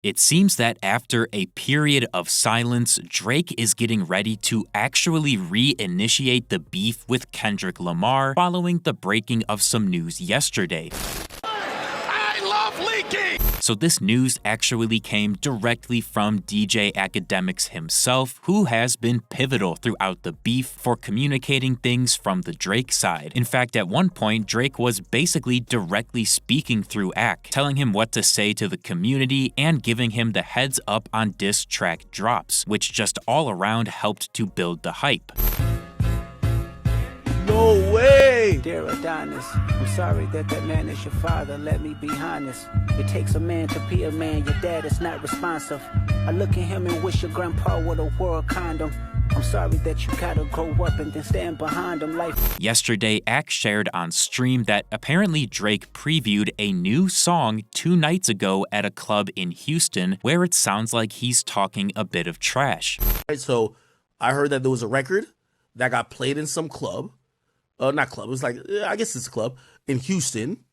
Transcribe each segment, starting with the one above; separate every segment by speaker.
Speaker 1: It seems that after a period of silence, Drake is getting ready to actually reinitiate the beef with Kendrick Lamar following the breaking of some news yesterday.
Speaker 2: I love leaky!
Speaker 1: So this news actually came directly from DJ Academics himself, who has been pivotal throughout the beef for communicating things from the Drake side. In fact, at one point, Drake was basically directly speaking through Ack, telling him what to say to the community and giving him the heads up on diss track drops, which just all around helped to build the hype.
Speaker 3: No way!
Speaker 4: Dear Adonis, I'm sorry that man is your father, let me be honest. It takes a man to be a man, your dad is not responsive. I look at him and wish your grandpa would have wore a condom. I'm sorry that you gotta grow up and then stand behind him like.
Speaker 1: Yesterday, Ack shared on stream that apparently Drake previewed a new song 2 nights ago at a club in Houston where it sounds like he's talking a bit of trash.
Speaker 3: So I heard that there was a record that got played in some club. Not club, it was like, I guess it's a club in Houston,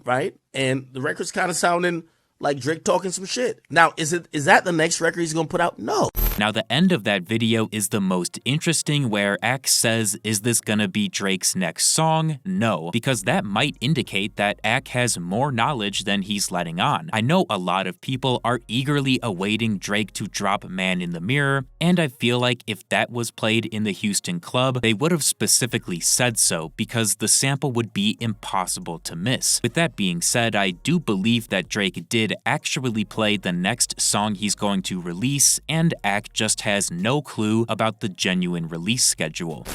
Speaker 3: right? And the record's kind of sounding like Drake talking some shit. Now, is that the next record he's gonna put out? No.
Speaker 1: Now, the end of that video is the most interesting, where Ack says, is this gonna be Drake's next song? No, because that might indicate that Ack has more knowledge than he's letting on. I know a lot of people are eagerly awaiting Drake to drop Man in the Mirror, and I feel like if that was played in the Houston club, they would have specifically said so, because the sample would be impossible to miss. With that being said, I do believe that Drake did actually play the next song he's going to release, and Ack just has no clue about the genuine release schedule.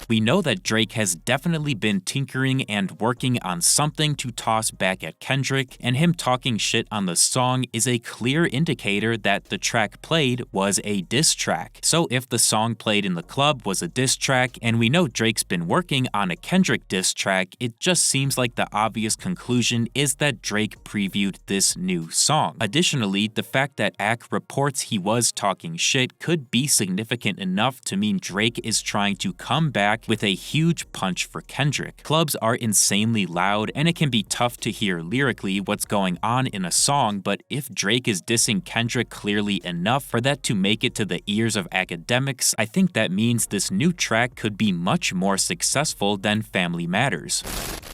Speaker 1: We know that Drake has definitely been tinkering and working on something to toss back at Kendrick, and him talking shit on the song is a clear indicator that the track played was a diss track. So if the song played in the club was a diss track, and we know Drake's been working on a Kendrick diss track, it just seems like the obvious conclusion is that Drake previewed this new song. Additionally, the fact that Ack reports he was talking shit could be significant enough to mean Drake is trying to come back with a huge punch for Kendrick. Clubs are insanely loud, and it can be tough to hear lyrically what's going on in a song, but if Drake is dissing Kendrick clearly enough for that to make it to the ears of academics, I think that means this new track could be much more successful than Family Matters.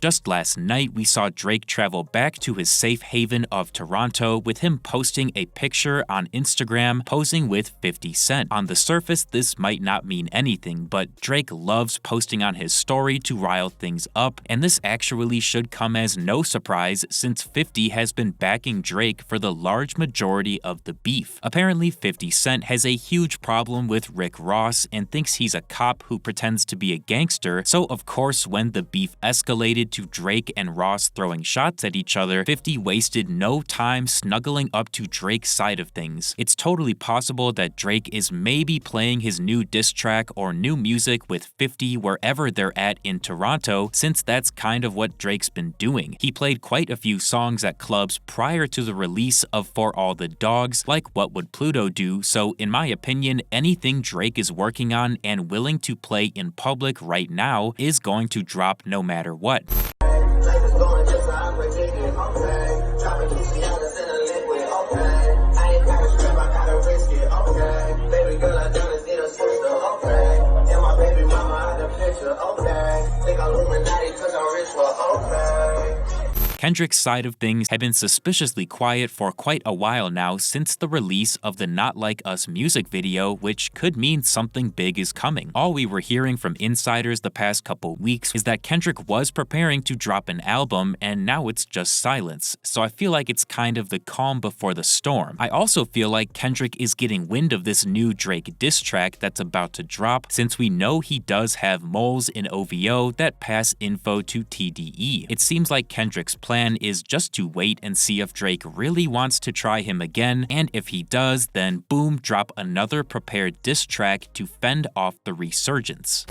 Speaker 1: Just last night, we saw Drake travel back to his safe haven of Toronto, with him posting a picture on Instagram posing with 50 Cent. On the surface, this might not mean anything, but Drake loves posting on his story to rile things up, and this actually should come as no surprise since 50 has been backing Drake for the large majority of the beef. Apparently, 50 Cent has a huge problem with Rick Ross and thinks he's a cop who pretends to be a gangster, so of course when the beef escalated to Drake and Ross throwing shots at each other, 50 wasted no time snuggling up to Drake's side of things. It's totally possible that Drake is maybe playing his new diss track or new music with 50 wherever they're at in Toronto, since that's kind of what Drake's been doing. He played quite a few songs at clubs prior to the release of For All the Dogs, like What Would Pluto Do, so in my opinion, anything Drake is working on and willing to play in public right now is going to drop no matter what. Kendrick's side of things had been suspiciously quiet for quite a while now since the release of the Not Like Us music video, which could mean something big is coming. All we were hearing from insiders the past couple weeks is that Kendrick was preparing to drop an album, and now it's just silence. So I feel like it's kind of the calm before the storm. I also feel like Kendrick is getting wind of this new Drake diss track that's about to drop, since we know he does have moles in OVO that pass info to TDE. It seems like Kendrick's plan is just to wait and see if Drake really wants to try him again, and if he does, then boom, drop another prepared diss track to fend off the resurgence.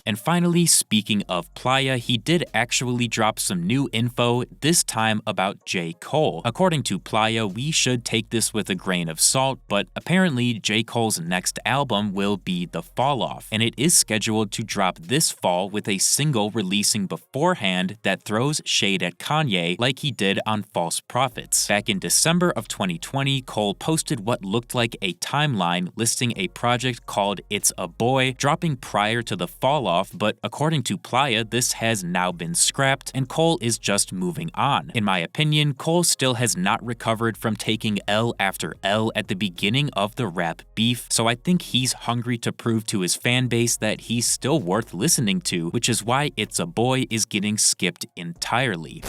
Speaker 1: And finally, speaking of Playa, he did actually drop some new info, this time about J. Cole. According to Playa, we should take this with a grain of salt, but apparently J. Cole's next album will be The Fall Off, and it is scheduled to drop this fall with a single releasing beforehand that throws shade at Kanye like he did on False Prophets. Back in December of 2020, Cole posted what looked like a timeline listing a project called It's a Boy, dropping prior to The Fall Off, but according to Playa, this has now been scrapped and Cole is just moving on. In my opinion, Cole still has not recovered from taking L after L at the beginning of the rap beef, so I think he's hungry to prove to his fan base that he's still worth listening to, which is why It's a Boy is getting skipped entirely.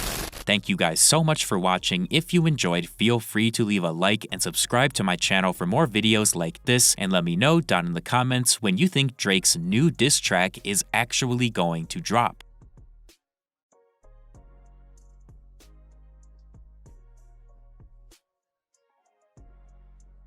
Speaker 1: Thank you guys so much for watching. If you enjoyed, feel free to leave a like and subscribe to my channel for more videos like this, and let me know down in the comments when you think Drake's new diss track is actually going to drop.